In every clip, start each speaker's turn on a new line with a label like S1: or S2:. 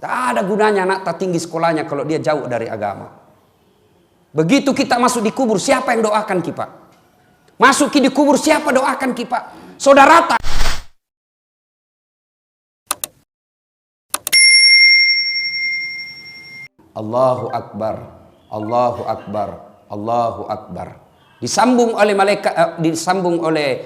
S1: Tak ada gunanya anak tak tinggi sekolahnya kalau dia jauh dari agama. Begitu kita masuk di kubur, siapa yang doakan kita? Masuk di kubur, siapa doakan kita? Saudara tak? Allahu Akbar, Allahu Akbar, Allahu Akbar. Disambung oleh malaikat, disambung oleh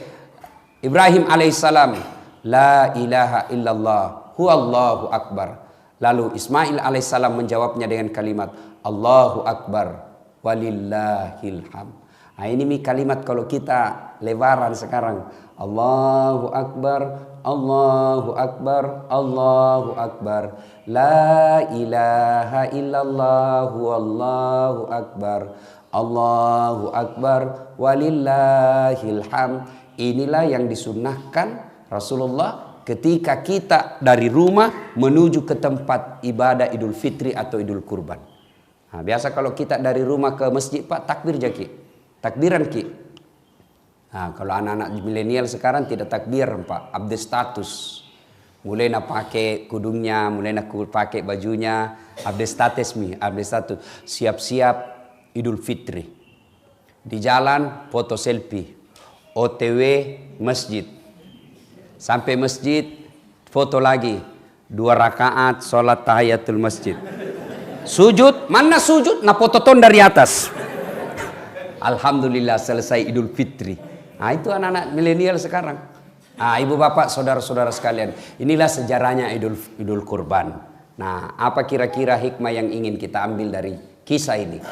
S1: Ibrahim alaihissalam, la ilaha illallah, huwallahu akbar. Lalu Ismail alaihissalam menjawabnya dengan kalimat Allahu Akbar walillahil hamd. Nah, ini kalimat kalau kita lebaran sekarang, Allahu Akbar, Allahu Akbar, Allahu Akbar, la ilaha illallah, wallahu akbar, Allahu Akbar walillahil hamd. Inilah yang disunnahkan Rasulullah ketika kita dari rumah menuju ke tempat ibadah Idul Fitri atau Idul Kurban. Nah, biasa kalau kita dari rumah ke masjid, Pak, takbir jaki, takbiran ki. Nah, kalau anak-anak milenial sekarang tidak takbir, Pak, update status. Mulai nak pakai kudungnya, mulai nak pakai bajunya, update status update status. Siap-siap Idul Fitri. Di jalan foto selfie. OTW masjid. Sampai masjid foto lagi. 2 rakaat sholat tahiyatul masjid. Sujud, mana sujud? Nah, foto ton dari atas. Alhamdulillah selesai Idul Fitri. Nah, itu anak-anak milenial sekarang. Nah, ibu bapak, saudara-saudara sekalian, inilah sejarahnya Idul Kurban. Nah, apa kira-kira hikmah yang ingin kita ambil dari kisah ini?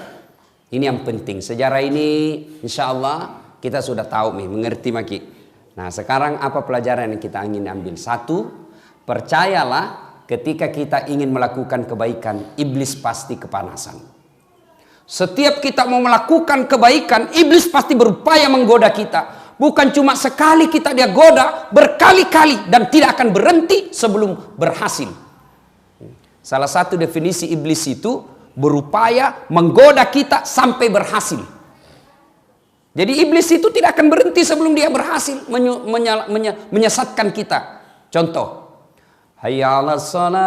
S1: Ini yang penting. Sejarah ini insya Allah kita sudah tahu nih, mengerti maki. Nah, sekarang apa pelajaran yang kita ingin ambil? 1, percayalah ketika kita ingin melakukan kebaikan, iblis pasti kepanasan. Setiap kita mau melakukan kebaikan, iblis pasti berupaya menggoda kita. Bukan cuma sekali kita dia goda, berkali-kali, dan tidak akan berhenti sebelum berhasil. Salah satu definisi iblis itu berupaya menggoda kita sampai berhasil. Jadi iblis itu tidak akan berhenti sebelum dia berhasil menyesatkan kita. Contoh, hayya 'alas shalah.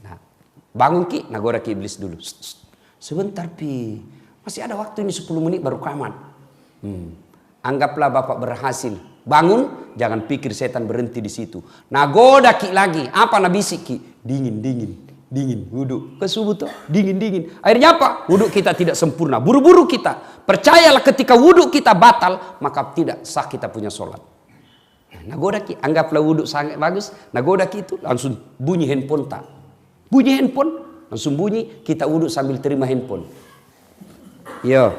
S1: Nah, bangun ki, nagoda ki iblis dulu. Sebentar pi, masih ada waktu ini 10 menit baru kamat. Anggaplah bapak berhasil. Bangun, jangan pikir setan berhenti di situ. Nagoda ki lagi, apa nabisik ki? Dingin, wudhu ke subuh tuh, dingin. Akhirnya apa? Wudhu kita tidak sempurna, buru-buru kita. Percayalah ketika wudhu kita batal, maka tidak sah kita punya sholat. Nagoda ki, anggaplah wudhu sangat bagus, nagoda ki itu langsung bunyi handphone tak. Bunyi handphone, langsung bunyi, kita wudhu sambil terima handphone. Yo,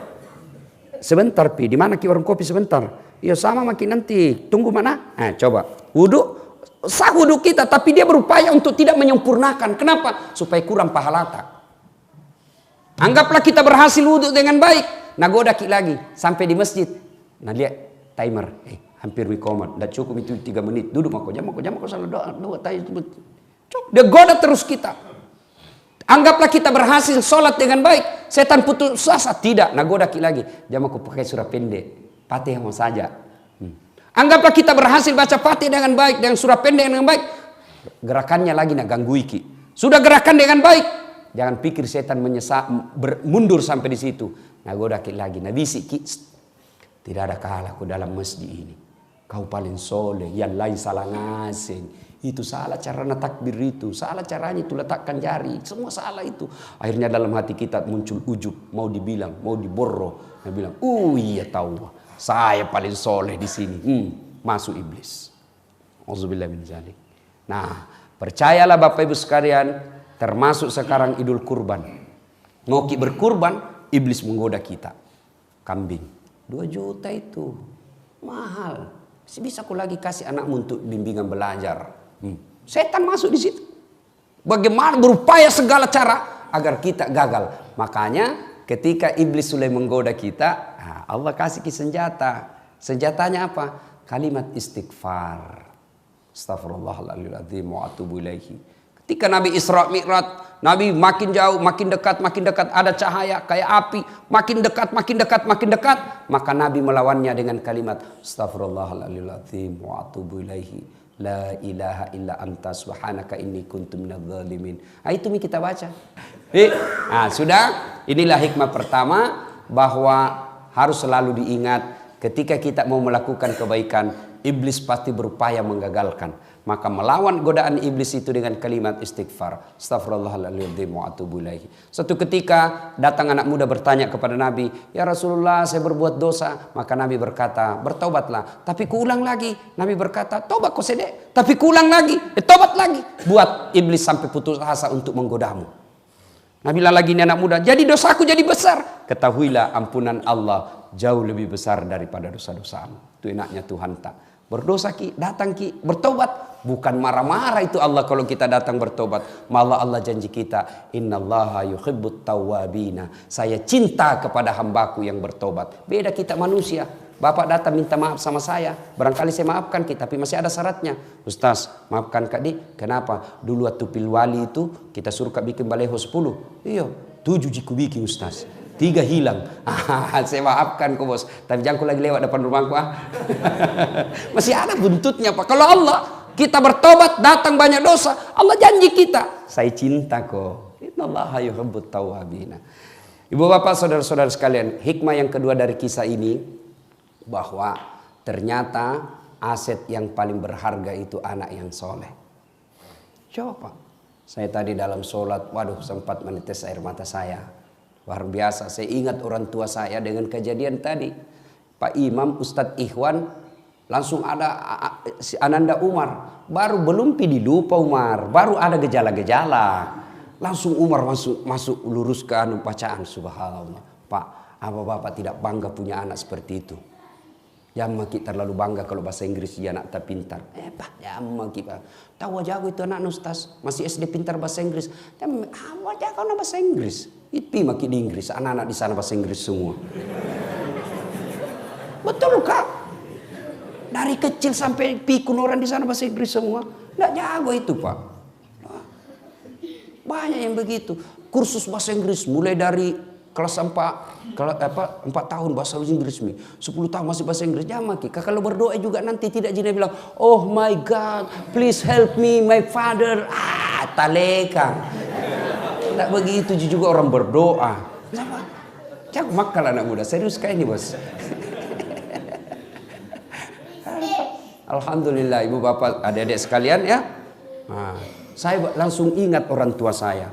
S1: sebentar pi, di mana ki warung kopi sebentar? Yo sama makin nanti, tunggu mana? Nah, coba wudhu. Sah wudhu kita, tapi dia berupaya untuk tidak menyempurnakan. Kenapa? Supaya kurang pahala tak. Anggaplah kita berhasil wudhu dengan baik. Nagoda ki lagi sampai di masjid. Nah, lihat timer. Hampir wikomat. Dah cukup itu 3 menit. Duduk mako jam salah doa dia goda terus kita. Anggaplah kita berhasil sholat dengan baik. Setan putus asa. Tidak. Nagoda ki lagi. Jam aku pakai surah pendek. Fatihah mau saja. Anggaplah kita berhasil baca Fatihah dengan baik, dengan surah pendek dengan baik. Gerakannya lagi nak ganggu iki. Sudah gerakan dengan baik. Jangan pikir setan mundur sampai di situ. Nagoda lagi, nabisi ki. Tidak ada kalahku dalam masjid ini. Kau paling soleh, yang lain salah ngasih. Itu salah cara takbir itu, salah caranya itu letakkan jari, semua salah itu. Akhirnya dalam hati kita muncul ujub, mau dibilang, mau diborro. Dia bilang, iya tahu. Saya paling soleh di sini. Masuk iblis. Auzubillah min dzalik. Nah, percayalah Bapak Ibu sekalian, termasuk sekarang Idul Kurban. Mau berkurban, iblis menggoda kita. Kambing 2 juta itu mahal. Bisa aku lagi kasih anakmu untuk bimbingan belajar. Setan masuk di situ. Bagaimana berupaya segala cara agar kita gagal. Makanya ketika iblis sudah menggoda kita, Allah kasih senjata. Senjatanya apa? Kalimat istighfar. Astaghfirullahaladzim wa atubu ilaihi. Ketika Nabi Isra Mi'raj, Nabi makin jauh, makin dekat, ada cahaya kayak api, makin dekat. Maka Nabi melawannya dengan kalimat astaghfirullahaladzim wa atubu ilaihi. La ilaha illa anta subhanaka inni kuntu minadz zalimin. Itu kita baca. Sudah, inilah hikmah pertama, bahwa harus selalu diingat ketika kita mau melakukan kebaikan, iblis pasti berupaya menggagalkan. Maka melawan godaan iblis itu dengan kalimat istighfar. Astaghfirullahaladzim wa atubu ilaihi. Suatu ketika datang anak muda bertanya kepada Nabi, "Ya Rasulullah, saya berbuat dosa." Maka Nabi berkata, "Bertobatlah." Tapi kuulang lagi. Nabi berkata, "Tobat kau sedek." Tapi kuulang lagi. Tobat lagi. Buat iblis sampai putus asa untuk menggodamu. Nabi bilang lagi ini anak muda, "Jadi dosaku jadi besar." Ketahuilah ampunan Allah jauh lebih besar daripada dosa-dosamu. Itu enaknya Tuhan tak. Berdosa ki, datang ki, bertobat. Bukan marah-marah itu Allah kalau kita datang bertobat. Malah Allah janji kita, innallaha yuhibbut tawwabina. Saya cinta kepada hambaku yang bertobat. Beda kita manusia. Bapak datang minta maaf sama saya. Barangkali saya maafkan kita, tapi masih ada syaratnya. Ustaz, maafkan Kak Dik. Kenapa? Dulu waktu pilwali itu kita suruh Kak bikin baleho 10. Iya, 7 jiku bikin Ustaz. 3 hilang. Saya maafkan kok bos. Tapi jangan lagi lewat depan rumahku. Masih ada buntutnya Pak. Kalau Allah kita bertobat, datang banyak dosa, Allah janji kita, saya cinta kok. Innallaha yuhibbut tawwabina. Ibu bapak saudara-saudara sekalian, hikmah yang kedua dari kisah ini, bahwa ternyata aset yang paling berharga itu anak yang soleh. Coba, saya tadi dalam sholat, waduh sempat menetes air mata saya. Luar biasa, saya ingat orang tua saya dengan kejadian tadi. Pak Imam, Ustadz Ikhwan, langsung ada si Ananda Umar. Baru belum dilupa Umar, baru ada gejala-gejala. Langsung Umar masuk luruskan bacaan. Subhanallah. Pak, apa bapak tidak bangga punya anak seperti itu? Jangan kita terlalu bangga kalau bahasa Inggris dia anak tak pintar. Pak, jangan kita. Tahu jago itu anak Ustaz, masih SD pintar bahasa Inggris. Apa jago bahasa Inggris? Itu makin di Inggris, anak-anak di sana bahasa Inggris semua. Betul Kak? Dari kecil sampai pikun orang di sana bahasa Inggris semua. Nggak jago itu Pak. Banyak yang begitu. Kursus bahasa Inggris mulai dari kelas 4 tahun bahasa Inggris nih. 10 tahun masih bahasa Inggris. Jangan Kak. Kalau berdoa juga nanti tidak jadi bilang, "Oh my God, please help me my father." Talekang. Tidak begitu juga orang berdoa. Kenapa? Jangan makal anak muda. Serius kayak ini bos. Alhamdulillah ibu bapak adik-adik sekalian ya. Saya langsung ingat orang tua saya.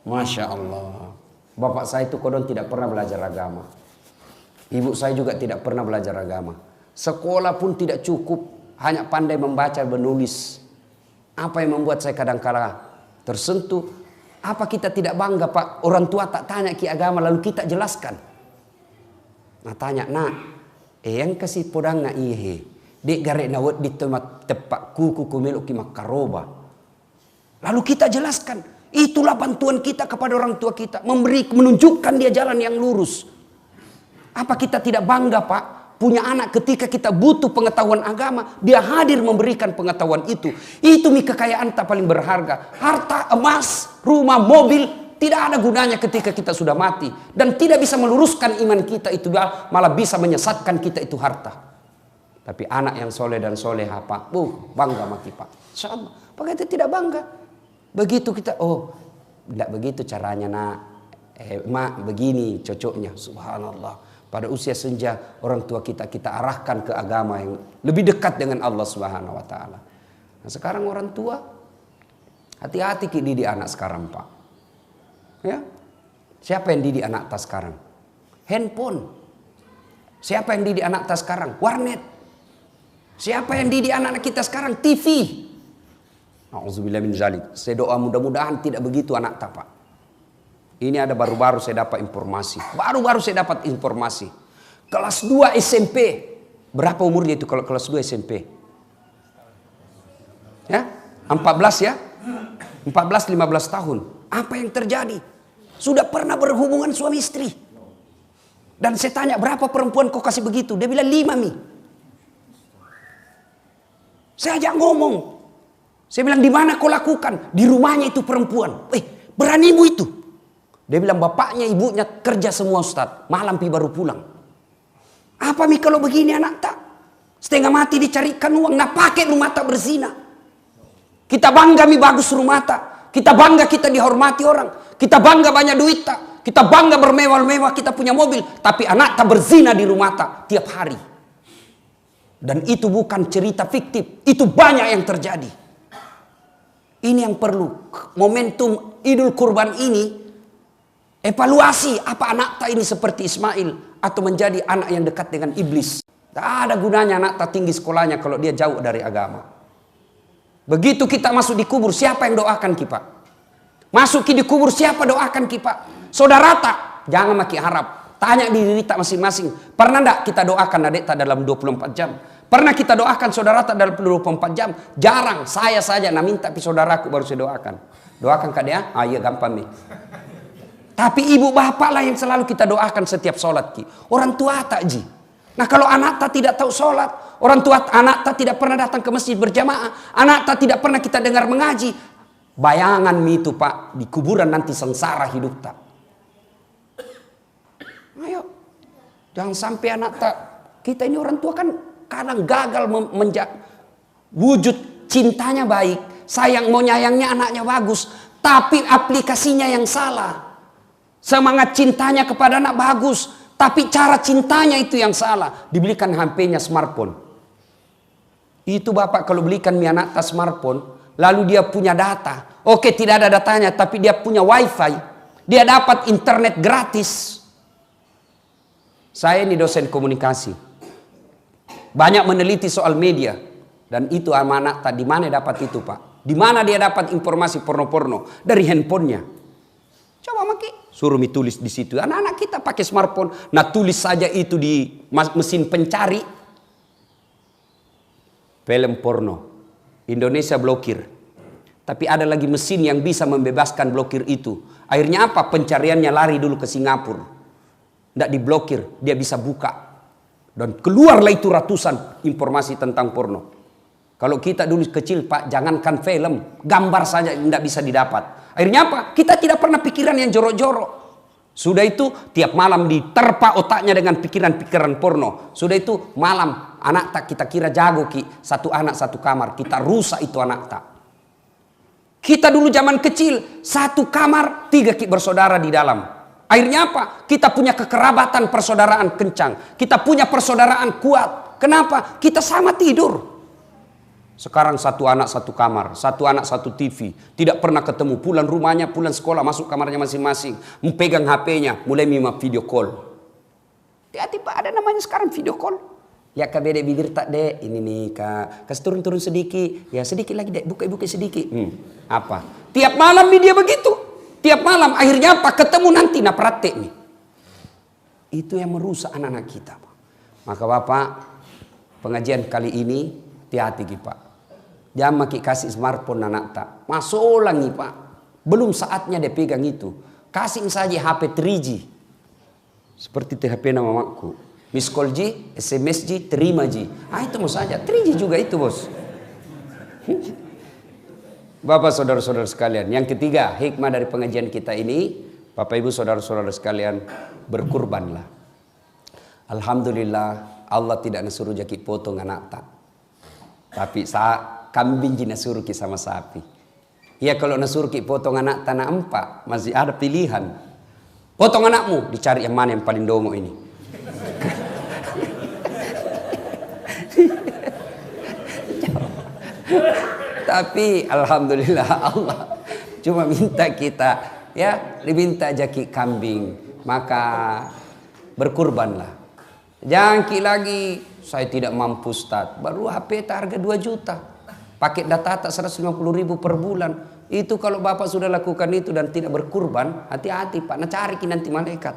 S1: Masya Allah. Bapak saya itu kodon tidak pernah belajar agama. Ibu saya juga tidak pernah belajar agama. Sekolah pun tidak cukup. Hanya pandai membaca menulis. Apa yang membuat saya kadang-kala tersentuh. Apa kita tidak bangga Pak? Orang tua tak tanya ki agama lalu kita jelaskan. Nah tanya, yang kasih podang na ihe. Dek garek nawat di tempat tepak kuku kumeluk ki makaroba. Lalu kita jelaskan. Itulah bantuan kita kepada orang tua kita. Menunjukkan dia jalan yang lurus. Apa kita tidak bangga Pak? Punya anak ketika kita butuh pengetahuan agama. Dia hadir memberikan pengetahuan itu. Itu kekayaan tak paling berharga. Harta, emas, rumah, mobil. Tidak ada gunanya ketika kita sudah mati. Dan tidak bisa meluruskan iman kita itu. Malah bisa menyesatkan kita itu harta. Tapi anak yang soleh dan soleha Pak. Bangga maki Pak. Insya Allah. Pak itu tidak bangga. Begitu kita, tidak begitu caranya mak begini cocoknya. Subhanallah. Pada usia senja orang tua kita arahkan ke agama yang lebih dekat dengan Allah Subhanahu wa taala. Nah, sekarang orang tua hati-hati didik anak sekarang, Pak. Ya. Siapa yang didik anak tas sekarang? Handphone. Siapa yang didik anak tas sekarang? Warnet. Siapa yang didik anak kita sekarang? TV. Auzubillahi min dzalik. Saya doa mudah-mudahan tidak begitu anak tak, Pak. Ini ada baru-baru saya dapat informasi. Baru-baru saya dapat informasi. Kelas 2 SMP. Berapa umurnya itu kalau kelas 2 SMP? Ya? 14 ya? 14-15 tahun. Apa yang terjadi? Sudah pernah berhubungan suami istri. Dan saya tanya berapa perempuan kau kasih begitu? Dia bilang 5 Mi. Saya ajak ngomong. Saya bilang di mana kau lakukan? Di rumahnya itu perempuan. Beranimu itu? Dia bilang bapaknya ibunya kerja semua Ustaz. Malam baru pulang. Apa Mi kalau begini anak tak? Setengah mati dicarikan uang. Nah pakai rumah tak berzina. Kita bangga mi bagus rumah tak. Kita bangga kita dihormati orang. Kita bangga banyak duit tak. Kita bangga bermewah-mewah, kita punya mobil. Tapi anak tak berzina di rumah tak tiap hari. Dan itu bukan cerita fiktif. Itu banyak yang terjadi. Ini yang perlu. Momentum Idul Kurban ini. Evaluasi apa anak tak ini seperti Ismail. Atau menjadi anak yang dekat dengan iblis. Tak ada gunanya anak tak tinggi sekolahnya kalau dia jauh dari agama. Begitu kita masuk di kubur, siapa yang doakan kita? Masuk di kubur, siapa doakan kita? Saudara tak? Jangan makin harap. Tanya diri tak masing-masing. Pernah tak kita doakan adik tak dalam 24 jam? Pernah kita doakan saudara tak dalam 24 jam? Jarang. Saya saja nak minta tapi saudaraku baru saya doakan. Doakan kak dia? Ah iya gampang nih. Tapi ibu bapak lah yang selalu kita doakan setiap sholat ki. Orang tua tak ji. Nah kalau anak tak tidak tahu sholat, orang tua anak tak tidak pernah datang ke masjid berjamaah, anak tak tidak pernah kita dengar mengaji. Bayangan itu pak, di kuburan nanti sengsara hidup tak. Ayo, jangan sampai anak tak. Kita ini orang tua kan kadang gagal wujud cintanya baik, sayang mau nyayangnya anaknya bagus, tapi aplikasinya yang salah. Semangat cintanya kepada anak bagus, tapi cara cintanya itu yang salah. Dibelikan HP-nya smartphone. Itu bapak kalau belikan mi anak tas smartphone, lalu dia punya data. Oke tidak ada datanya, tapi dia punya wifi. Dia dapat internet gratis. Saya ini dosen komunikasi. Banyak meneliti soal media. Dan itu anak tak di mana dapat itu pak. Di mana dia dapat informasi porno-porno? Dari handphonenya. Coba maki. Suruh mi tulis di situ. Anak-anak kita pakai smartphone. Nah tulis saja itu di mesin pencari. Film porno. Indonesia blokir. Tapi ada lagi mesin yang bisa membebaskan blokir itu. Akhirnya apa? Pencariannya lari dulu ke Singapura. Tidak diblokir. Dia bisa buka. Dan keluarlah itu ratusan informasi tentang porno. Kalau kita dulu kecil pak, jangankan film, gambar saja tidak bisa didapat. Akhirnya apa? Kita tidak pernah pikiran yang jorok-jorok. Sudah itu tiap malam diterpa otaknya dengan pikiran-pikiran porno. Sudah itu malam anak tak kita kira jago ki, satu anak satu kamar, kita rusak itu anak tak. Kita dulu zaman kecil satu kamar 3 ki bersaudara di dalam. Akhirnya apa? Kita punya kekerabatan persaudaraan kencang. Kita punya persaudaraan kuat. Kenapa? Kita sama tidur. Sekarang satu anak satu kamar, satu anak satu TV. Tidak pernah ketemu, pulang rumahnya, pulang sekolah, masuk kamarnya masing-masing. Memegang HP-nya, mulai mima video call. Hati-hati pak, ada namanya sekarang video call. Ya kak beda bibir tak dek, ini nih kak. Kasih turun-turun sedikit, ya sedikit lagi dek, buka-buka sedikit. Apa? Tiap malam nih dia begitu. Tiap malam, akhirnya apa? Ketemu nanti, nah praktek nih. Itu yang merusak anak-anak kita. Maka bapak, pengajian kali ini, hati-hati pak. Jangan makin kasih smartphone anak tak. Masuk lagi pak. Belum saatnya dia pegang itu. Kasih saja HP 3G. Seperti HP nama mamaku. Miss call G, SMS G, terima G. Ah itu mau saja. 3G juga itu bos. Bapak saudara-saudara sekalian. Yang ketiga hikmah dari pengajian kita ini. Bapak ibu saudara-saudara sekalian. Berkurbanlah. Alhamdulillah Allah tidak nasuruh jaki potong anak tak. Tapi kambing jina suruh ki sama sapi. Ya kalau nasuruh ki potong anak tanah empat masih ada pilihan. Potong anakmu, dicari yang mana yang paling dongo ini. Tapi alhamdulillah Allah cuma minta kita ya diminta jaki kambing, maka berkurbanlah. Jangan ki lagi saya tidak mampu Ustaz. Baru HP harga 2 juta. Paket data tak 150.000 per bulan. Itu kalau bapak sudah lakukan itu dan tidak berkurban, hati-hati pak. Nah cari ki nanti malaikat.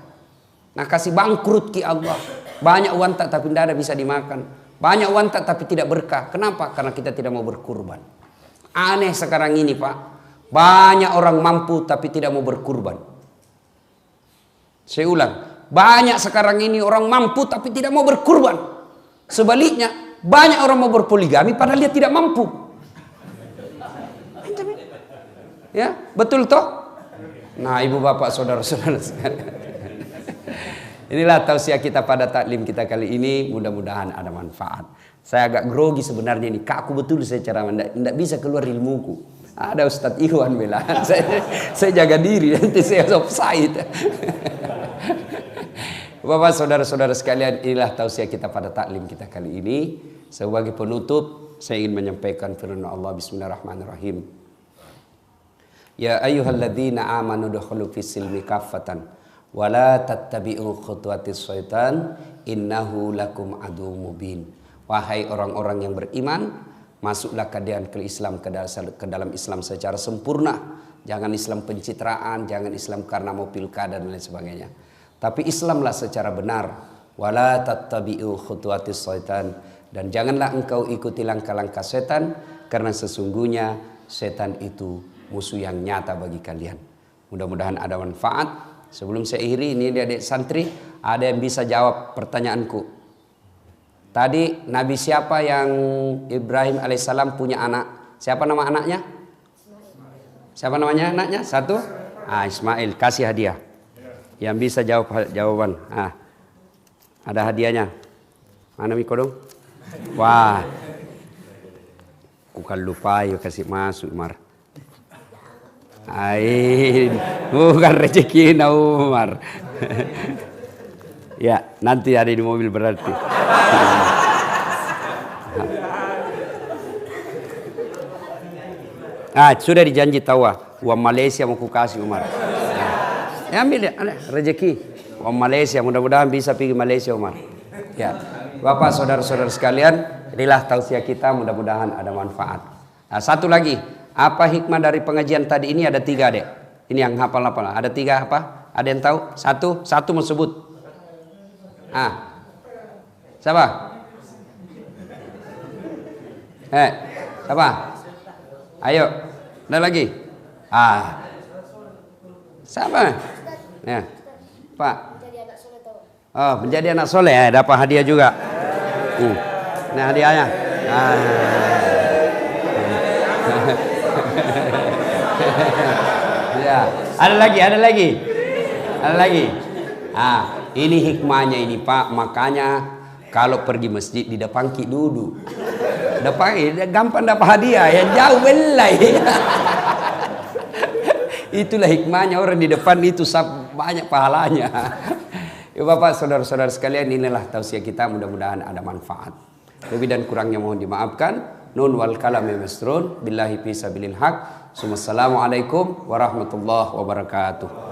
S1: Nah kasih bangkrut ki Allah. Banyak uang tak tapi tidak ada bisa dimakan. Banyak uang tak tapi tidak berkah. Kenapa? Karena kita tidak mau berkurban. Aneh sekarang ini pak. Banyak orang mampu tapi tidak mau berkurban. Saya ulang. Banyak sekarang ini orang mampu tapi tidak mau berkurban. Sebaliknya, banyak orang mau berpoligami padahal dia tidak mampu. Ya, betul toh? Nah, ibu bapak saudara-saudara sekalian. Inilah tausiah kita pada taklim kita kali ini. Mudah-mudahan ada manfaat. Saya agak grogi sebenarnya ini. Kaku betul saya ceramah. Tidak bisa keluar ilmuku. Ada Ustadz Iwan bilang. Saya jaga diri. Nanti saya offside. Bapak saudara-saudara sekalian, inilah tausiah kita pada taklim kita kali ini. Sebagai penutup, saya ingin menyampaikan firman Allah. Bismillahirrahmanirrahim. Ya ayyuhalladzina amanu dukhulu fis silmi kaffatan wa la tattabi'u khutuwatis syaitan innahu lakum aduwwum mubin. Wahai orang-orang yang beriman, masuklah kalian ke Islam, ke dalam Islam secara sempurna. Jangan Islam pencitraan, jangan Islam karena mau pilkada dan lain sebagainya. Tapi Islamlah secara benar. Wala tattabi'u khutuwatis syaitan, dan janganlah engkau ikuti langkah-langkah setan, karena sesungguhnya setan itu musuh yang nyata bagi kalian. Mudah-mudahan ada manfaat. Sebelum saya akhiri, ini adik santri, ada yang bisa jawab pertanyaanku. Tadi Nabi siapa yang Ibrahim alaihissalam punya anak? Siapa nama anaknya? Siapa namanya anaknya? Satu? Ismail. Kasih hadiah. Yang bisa jawab jawaban. Ada hadiahnya. Mana Miko dong? Wah. Bukan lupa yuk kasih masuk Umar. Bukan rezeki na Umar. Ya, nanti ada di mobil berarti. Sudah dijanji tawa. Uang Malaysia mau ku kasih Umar. Ya, ambil ya, rezeki. Uang Malaysia, mudah-mudahan bisa pergi Malaysia Umar. Ya, Bapak saudara-saudara sekalian, inilah tausiah kita, mudah-mudahan ada manfaat. Satu lagi. Apa hikmah dari pengajian tadi ini? Ada 3 dek. Ini yang hafal-hafal. Ada 3 apa? Ada yang tahu? Satu mau sebut. Siapa? Siapa? Ayo. Ada lagi? Siapa? Ya. Pak. Menjadi anak soleh ya, dapat hadiah juga. Ini hadiahnya. Ya, ada lagi. Ini hikmahnya ini Pak. Makanya kalau pergi masjid di depan ki duduk. Depan gampang dapat hadiah, yang jauh belai. Itulah hikmahnya orang di depan itu banyak pahalanya. Ya Bapak saudara-saudara sekalian, inilah tausiah kita, mudah-mudahan ada manfaat. Lebih dan kurangnya mohon dimaafkan. Nun wal kalami masrun billahi fi sabilil haq. Assalamualaikum warahmatullahi wabarakatuh.